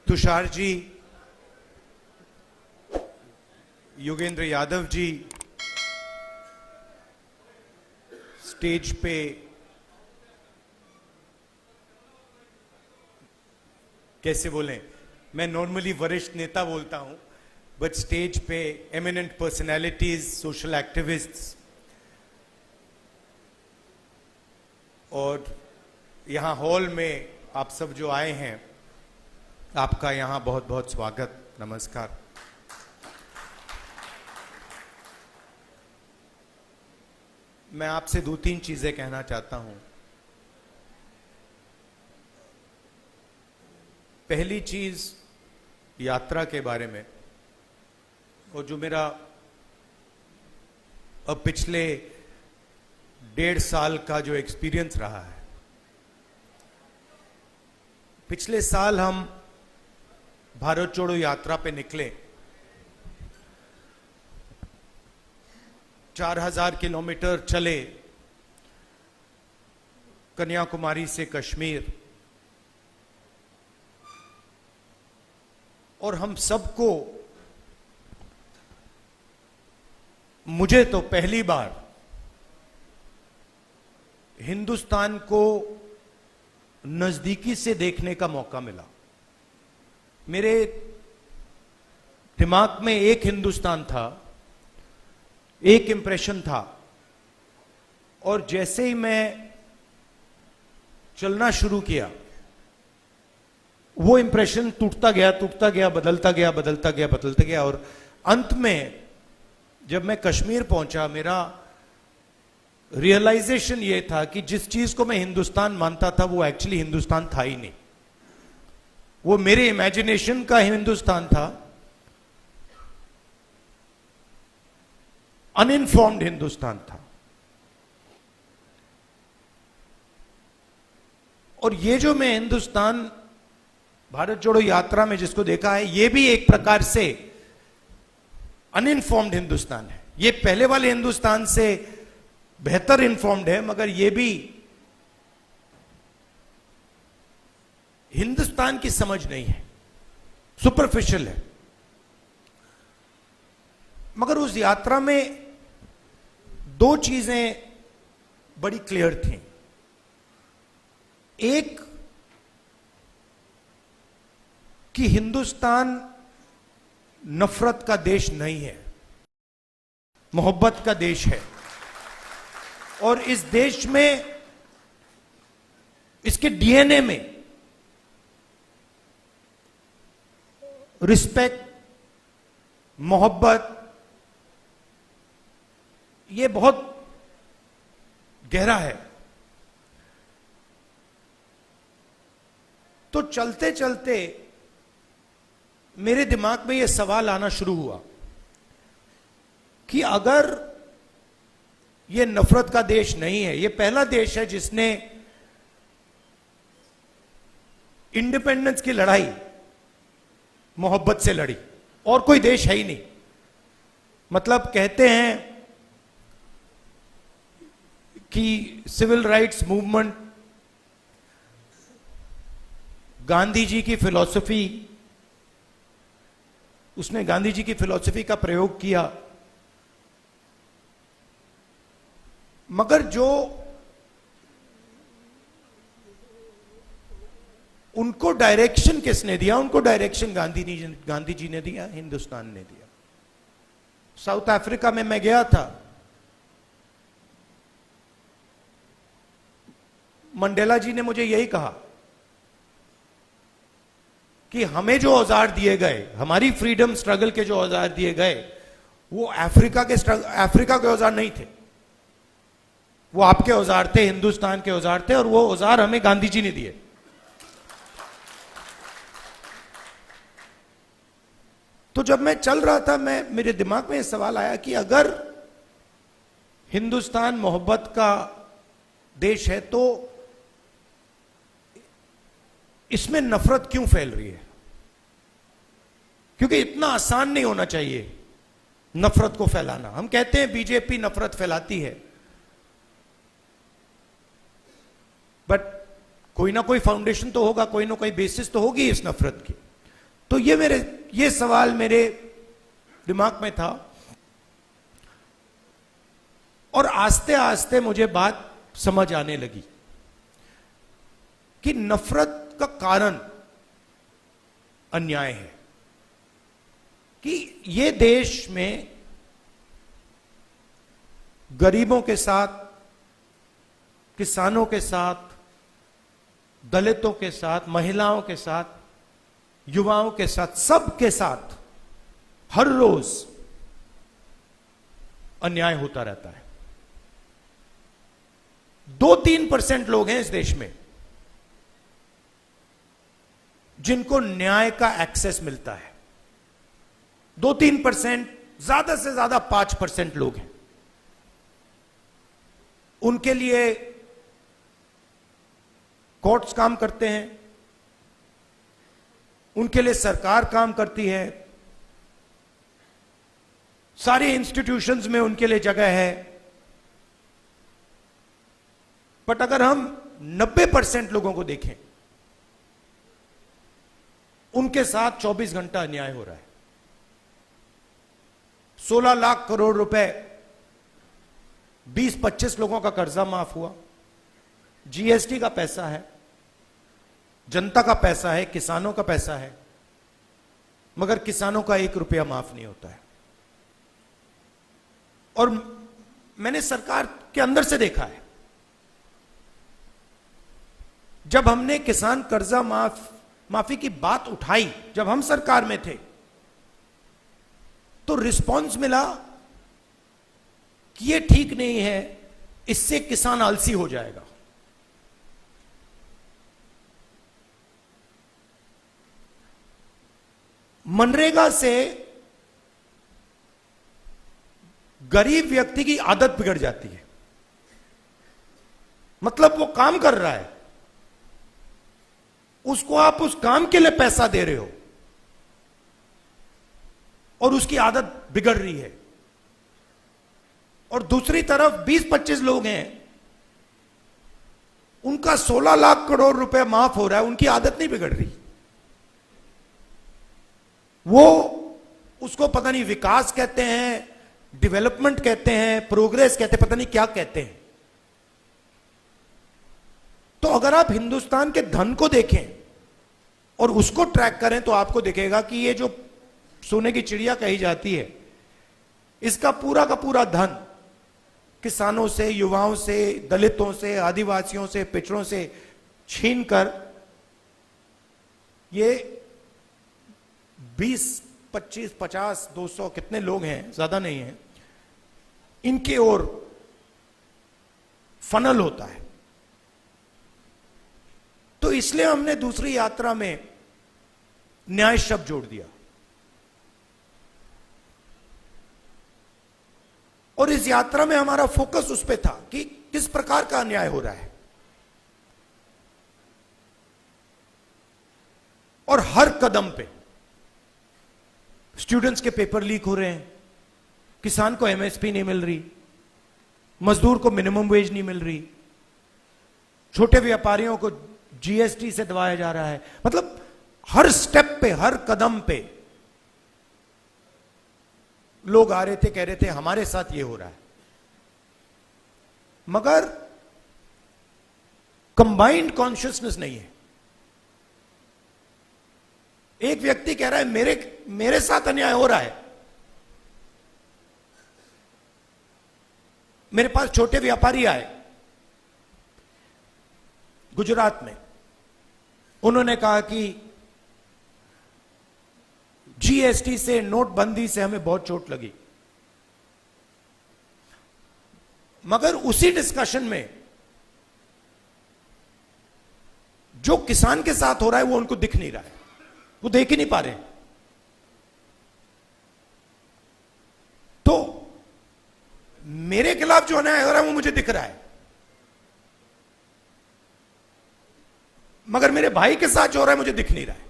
Tushar ji, Yogendra Yadav ji, stage पे कैसे बोलें, मैं नॉर्मली वरिष्ठ नेता बोलता हूं, बट स्टेज पे एमिनेंट पर्सनैलिटीज, सोशल एक्टिविस्ट्स और यहां हॉल में आप सब जो आए हैं, आपका यहां बहुत बहुत स्वागत, नमस्कार। मैं आपसे दो तीन चीजें कहना चाहता हूं। पहली चीज यात्रा के बारे में, और जो मेरा अब पिछले 1.5 साल का जो एक्सपीरियंस रहा है। पिछले साल हम भारत जोड़ो यात्रा पे निकले, 4000 किलोमीटर चले, कन्याकुमारी से कश्मीर, और हम सबको, मुझे तो पहली बार हिंदुस्तान को नजदीकी से देखने का मौका मिला। मेरे दिमाग में एक हिंदुस्तान था, एक इंप्रेशन था, और जैसे ही मैं चलना शुरू किया, वो इंप्रेशन टूटता गया, बदलता गया, और अंत में जब मैं कश्मीर पहुंचा, मेरा रियलाइजेशन ये था कि जिस चीज को मैं हिंदुस्तान मानता था, वो एक्चुअली हिंदुस्तान था ही नहीं। वो मेरे इमेजिनेशन का हिंदुस्तान था, अनइन्फॉर्म्ड हिंदुस्तान था। और ये जो मैं हिंदुस्तान भारत जोड़ो यात्रा में जिसको देखा है, ये भी एक प्रकार से अनइन्फॉर्म्ड हिंदुस्तान है। ये पहले वाले हिंदुस्तान से बेहतर इन्फॉर्म्ड है, मगर ये भी हिंदुस्तान की समझ नहीं है, सुपरफिशियल है। मगर उस यात्रा में दो चीजें बड़ी क्लियर थी। एक कि हिंदुस्तान नफरत का देश नहीं है, मोहब्बत का देश है, और इस देश में, इसके डीएनए में रिस्पेक्ट, मोहब्बत, ये बहुत गहरा है। तो चलते चलते मेरे दिमाग में यह सवाल आना शुरू हुआ कि अगर यह नफरत का देश नहीं है, यह पहला देश है जिसने इंडिपेंडेंस की लड़ाई मोहब्बत से लड़ी, और कोई देश है ही नहीं। मतलब कहते हैं कि civil rights movement, Gandhi ji की फिलॉसफी, उसने गांधी जी की फिलॉसफी का प्रयोग किया, मगर जो उनको डायरेक्शन किसने दिया? उनको डायरेक्शन गांधी जी ने दिया, हिंदुस्तान ने दिया। साउथ अफ्रीका में मैं गया था, मंडेला जी ने मुझे यही कहा कि हमें जो औजार दिए गए, हमारी फ्रीडम स्ट्रगल के जो औजार दिए गए, वो अफ्रीका के औजार नहीं थे, वो आपके औजार थे, हिंदुस्तान के औजार थे, और वो औजार हमें गांधी जी ने दिए। तो जब मैं चल रहा था, मेरे दिमाग में यह सवाल आया कि अगर हिंदुस्तान मोहब्बत का देश है, तो इसमें नफरत क्यों फैल रही है? क्योंकि इतना आसान नहीं होना चाहिए नफरत को फैलाना। हम कहते हैं बीजेपी नफरत फैलाती है, बट कोई ना कोई फाउंडेशन तो होगा, कोई ना कोई बेसिस तो होगी इस नफरत की। तो ये सवाल मेरे दिमाग में था, और आस्ते आस्ते मुझे बात समझ आने लगी कि नफरत का कारण अन्याय है, कि ये देश में गरीबों के साथ, किसानों के साथ, दलितों के साथ, महिलाओं के साथ, युवाओं के साथ, सबके साथ हर रोज अन्याय होता रहता है। 2-3% लोग हैं इस देश में जिनको न्याय का एक्सेस मिलता है। 2-3%, ज्यादा से ज्यादा 5% लोग हैं। उनके लिए कोर्ट्स काम करते हैं, उनके लिए सरकार काम करती है, सारी इंस्टीट्यूशंस में उनके लिए जगह है। बट अगर हम 90% लोगों को देखें, उनके साथ 24 घंटा अन्याय हो रहा है। 16 लाख करोड़ रुपए 20-25 लोगों का कर्जा माफ हुआ। जीएसटी का पैसा है, जनता का पैसा है, किसानों का पैसा है, मगर किसानों का 1 रुपया माफ नहीं होता है। और मैंने सरकार के अंदर से देखा है, जब हमने किसान कर्जा माफी की बात उठाई, जब हम सरकार में थे, तो रिस्पांस मिला कि ये ठीक नहीं है, इससे किसान आलसी हो जाएगा। मनरेगा से गरीब व्यक्ति की आदत बिगड़ जाती है। मतलब वो काम कर रहा है, उसको आप उस काम के लिए पैसा दे रहे हो और उसकी आदत बिगड़ रही है। और दूसरी तरफ 20-25 लोग हैं, उनका 16 लाख करोड़ रुपए माफ हो रहा है, उनकी आदत नहीं बिगड़ रही। वो उसको पता नहीं विकास कहते हैं, डेवलपमेंट कहते हैं, प्रोग्रेस कहते हैं, पता नहीं क्या कहते हैं। तो अगर आप हिंदुस्तान के धन को देखें और उसको ट्रैक करें तो आपको दिखेगा कि ये जो सोने की चिड़िया कही जाती है, इसका पूरा का पूरा धन किसानों से, युवाओं से, दलितों से, आदिवासियों से, पिछड़ों से छीनकर ये 20, 25, 50, 200 कितने लोग हैं, ज्यादा नहीं है, इनके ओर फनल होता है। तो इसलिए हमने दूसरी यात्रा में न्याय शब्द जोड़ दिया। और इस यात्रा में हमारा फोकस उस पर था कि किस प्रकार का अन्याय हो रहा है। और हर कदम पे स्टूडेंट्स के पेपर लीक हो रहे हैं, किसान को एमएसपी नहीं मिल रही, मजदूर को मिनिमम वेज नहीं मिल रही, छोटे व्यापारियों को जीएसटी से दबाया जा रहा है। मतलब हर स्टेप पे, हर कदम पे लोग आ रहे थे, कह रहे थे हमारे साथ ये हो रहा है। मगर कंबाइंड कॉन्शियसनेस नहीं है। एक व्यक्ति कह रहा है मेरे साथ अन्याय हो रहा है। मेरे पास छोटे व्यापारी आए गुजरात में, उन्होंने कहा कि जीएसटी से, नोटबंदी से हमें बहुत चोट लगी। मगर उसी डिस्कशन में जो किसान के साथ हो रहा है वो उनको दिख नहीं रहा है, वो देख ही नहीं पा रहे। तो मेरे खिलाफ जो अन्याय हो रहा है वो मुझे दिख रहा है, मगर मेरे भाई के साथ जो हो रहा है मुझे दिख नहीं रहा है।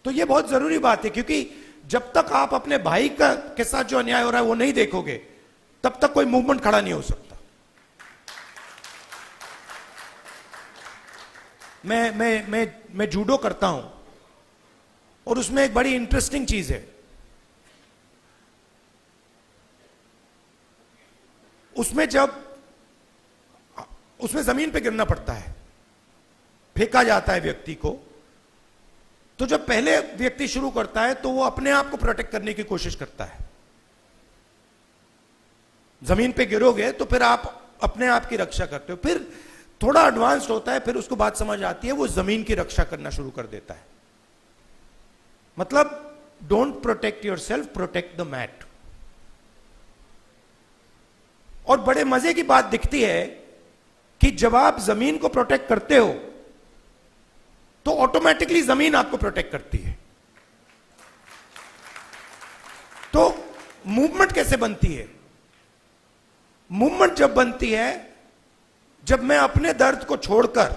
तो ये बहुत जरूरी बात है, क्योंकि जब तक आप अपने भाई के साथ जो अन्याय हो रहा है वो नहीं देखोगे, तब तक कोई मूवमेंट खड़ा नहीं हो सकता। मैं जूडो करता हूं और उसमें एक बड़ी इंटरेस्टिंग चीज है, उसमें जमीन पे गिरना पड़ता है, फेंका जाता है व्यक्ति को, तो जब पहले व्यक्ति शुरू करता है तो वो अपने आप को प्रोटेक्ट करने की कोशिश करता है। जमीन पे गिरोगे तो फिर आप अपने आप की रक्षा करते हो, फिर थोड़ा एडवांस्ड होता है, फिर उसको बात समझ आती है, वो जमीन की रक्षा करना शुरू कर देता है। मतलब don't protect yourself, protect the mat. और बड़े मजे की बात दिखती है कि जब आप जमीन को प्रोटेक्ट करते हो तो ऑटोमेटिकली जमीन आपको प्रोटेक्ट करती है। तो मूवमेंट कैसे बनती है? मूवमेंट जब बनती है जब मैं अपने दर्द को छोड़कर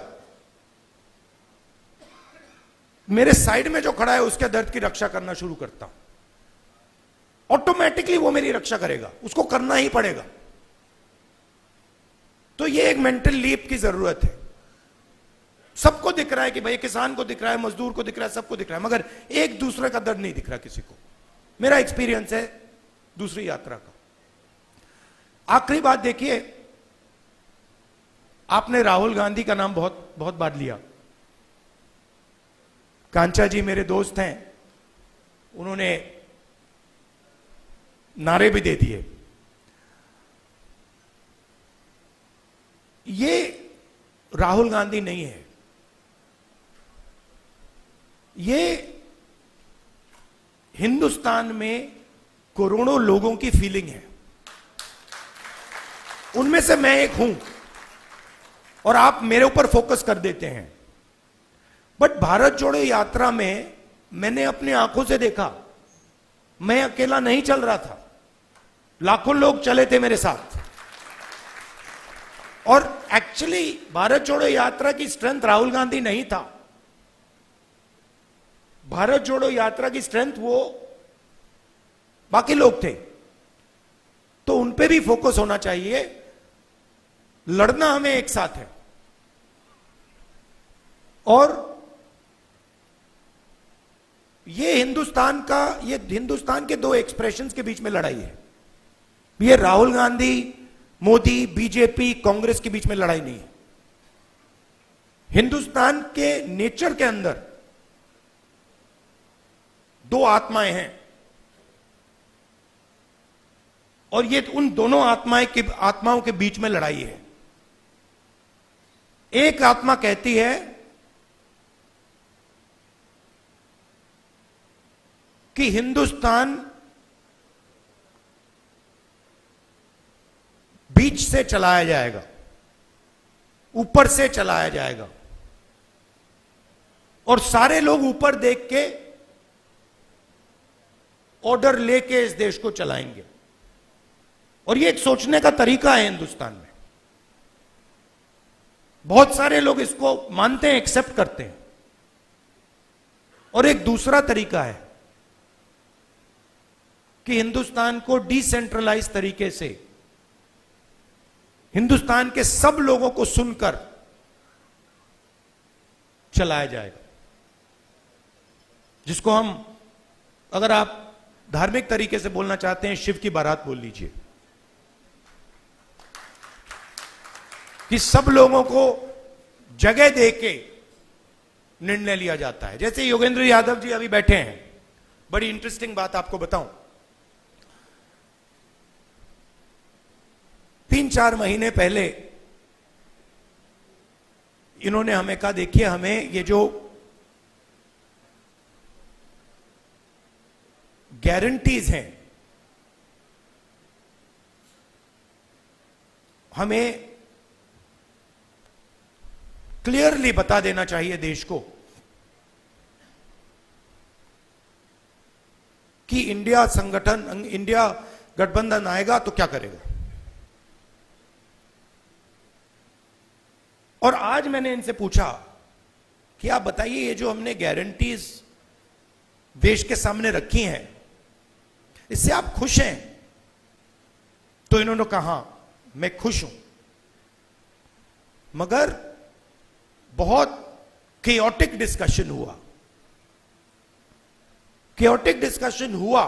मेरे साइड में जो खड़ा है उसके दर्द की रक्षा करना शुरू करता हूं, ऑटोमेटिकली वो मेरी रक्षा करेगा, उसको करना ही पड़ेगा। तो ये एक मेंटल लीप की जरूरत है। सबको दिख रहा है कि भाई किसान को दिख रहा है, मजदूर को दिख रहा है, सबको दिख रहा है, मगर एक दूसरे का दर्द नहीं दिख रहा किसी को। मेरा एक्सपीरियंस है दूसरी यात्रा का। आखिरी बात देखिए, आपने राहुल गांधी का नाम बहुत बहुत बार लिया। कांचा जी मेरे दोस्त हैं, उन्होंने नारे भी दे दिए। ये राहुल गांधी नहीं है, ये हिंदुस्तान में करोड़ों लोगों की फीलिंग है। उनमें से मैं एक हूं और आप मेरे ऊपर फोकस कर देते हैं। बट भारत जोड़ो यात्रा में मैंने अपनी आंखों से देखा, मैं अकेला नहीं चल रहा था, लाखों लोग चले थे मेरे साथ। और एक्चुअली भारत जोड़ो यात्रा की स्ट्रेंथ राहुल गांधी नहीं था, भारत जोड़ो यात्रा की स्ट्रेंथ वो बाकी लोग थे। तो उन पे भी फोकस होना चाहिए। लड़ना हमें एक साथ है, और ये हिंदुस्तान के दो एक्सप्रेशंस के बीच में लड़ाई है। ये राहुल गांधी, मोदी, बीजेपी, कांग्रेस के बीच में लड़ाई नहीं है। हिंदुस्तान के नेचर के अंदर दो आत्माएं हैं, और ये उन दोनों आत्माओं के बीच में लड़ाई है। एक आत्मा कहती है कि हिंदुस्तान बीच से चलाया जाएगा, ऊपर से चलाया जाएगा, और सारे लोग ऊपर देख के ऑर्डर लेके इस देश को चलाएंगे। और ये एक सोचने का तरीका है हिंदुस्तान में, बहुत सारे लोग इसको मानते हैं, एक्सेप्ट करते हैं। और एक दूसरा तरीका है कि हिंदुस्तान को डिसेंट्रलाइज तरीके से, हिंदुस्तान के सब लोगों को सुनकर चलाया जाएगा, जिसको हम, अगर आप धार्मिक तरीके से बोलना चाहते हैं, शिव की बारात बोल लीजिए, कि सब लोगों को जगह देके निर्णय लिया जाता है। जैसे योगेंद्र यादव जी अभी बैठे हैं, बड़ी इंटरेस्टिंग बात आपको बताऊं। 3-4 महीने पहले इन्होंने हमें कहा, देखिए हमें ये जो गारंटीज हैं, हमें क्लियरली बता देना चाहिए देश को कि इंडिया गठबंधन आएगा तो क्या करेगा। और आज मैंने इनसे पूछा कि आप बताइए, ये जो हमने गारंटीज देश के सामने रखी हैं, इससे आप खुश हैं? तो इन्होंने कहा मैं खुश हूं, मगर बहुत केओटिक डिस्कशन हुआ। केओटिक डिस्कशन हुआ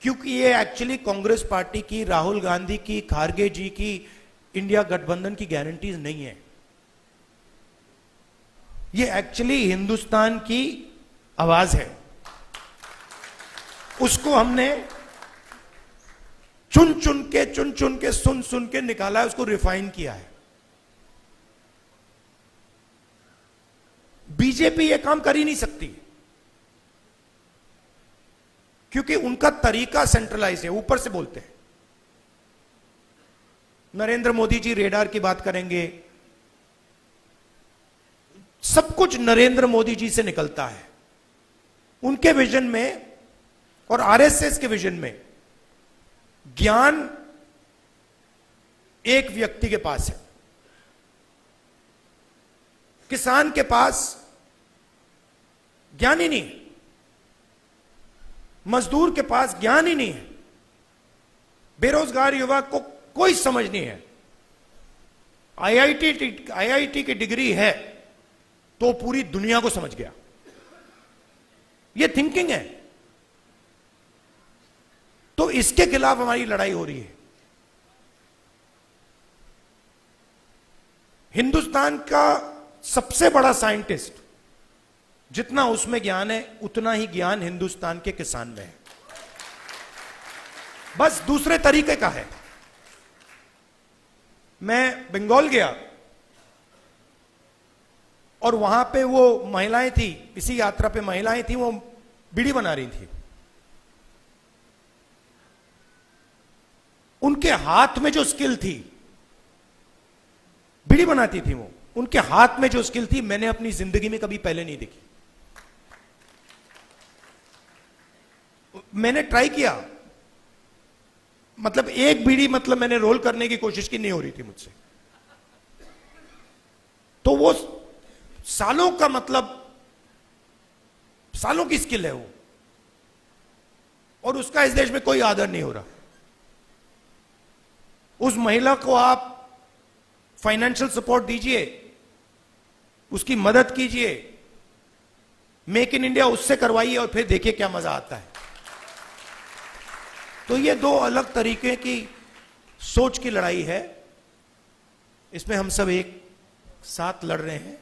क्योंकि ये एक्चुअली कांग्रेस पार्टी की, राहुल गांधी की, खारगे जी की, इंडिया गठबंधन की गारंटीज नहीं है। ये एक्चुअली हिंदुस्तान की आवाज है। उसको हमने चुन चुन के सुन के निकाला है, उसको रिफाइन किया है। बीजेपी ये काम कर ही नहीं सकती क्योंकि उनका तरीका सेंट्रलाइज है, ऊपर से बोलते हैं। नरेंद्र मोदी जी रेडार की बात करेंगे, सब कुछ नरेंद्र मोदी जी से निकलता है। उनके विजन में और आरएसएस के विजन में ज्ञान एक व्यक्ति के पास है, किसान के पास ज्ञान ही नहीं है, मजदूर के पास ज्ञान ही नहीं है, बेरोजगार युवा को कोई समझ नहीं है। आईआईटी की डिग्री है तो पूरी दुनिया को समझ गया। यह थिंकिंग है। तो इसके खिलाफ हमारी लड़ाई हो रही है। हिंदुस्तान का सबसे बड़ा साइंटिस्ट, जितना उसमें ज्ञान है उतना ही ज्ञान हिंदुस्तान के किसान में है, बस दूसरे तरीके का है। मैं बंगाल गया और वहां पे वो महिलाएं थी, इसी यात्रा पे महिलाएं थी, वो बीड़ी बना रही थी। उनके हाथ में जो स्किल थी, बीड़ी बनाती थी वो, उनके हाथ में जो स्किल थी मैंने अपनी जिंदगी में कभी पहले नहीं देखी। मैंने ट्राई किया, मतलब एक बीड़ी मतलब मैंने रोल करने की कोशिश की, नहीं हो रही थी मुझसे। तो वो सालों का, मतलब सालों की स्किल है वो, और उसका इस देश में कोई आदर नहीं हो रहा। उस महिला को आप फाइनेंशियल सपोर्ट दीजिए, उसकी मदद कीजिए, मेक इन इंडिया उससे करवाइए और फिर देखिए क्या मजा आता है। तो ये दो अलग तरीके की सोच की लड़ाई है, इसमें हम सब एक साथ लड़ रहे हैं।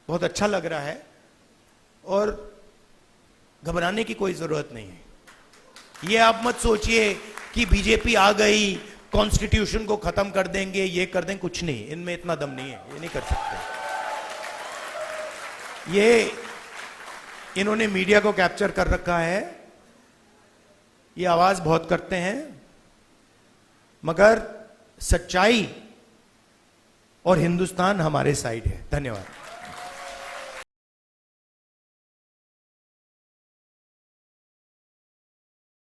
बहुत अच्छा लग रहा है और घबराने की कोई जरूरत नहीं है। ये आप मत सोचिए कि बीजेपी आ गई, कॉन्स्टिट्यूशन को खत्म कर देंगे, ये कर देंगे, कुछ नहीं, इनमें इतना दम नहीं है, ये नहीं कर सकते। ये इन्होंने मीडिया को कैप्चर कर रखा है, ये आवाज बहुत करते हैं, मगर सच्चाई और हिंदुस्तान हमारे साइड है। धन्यवाद।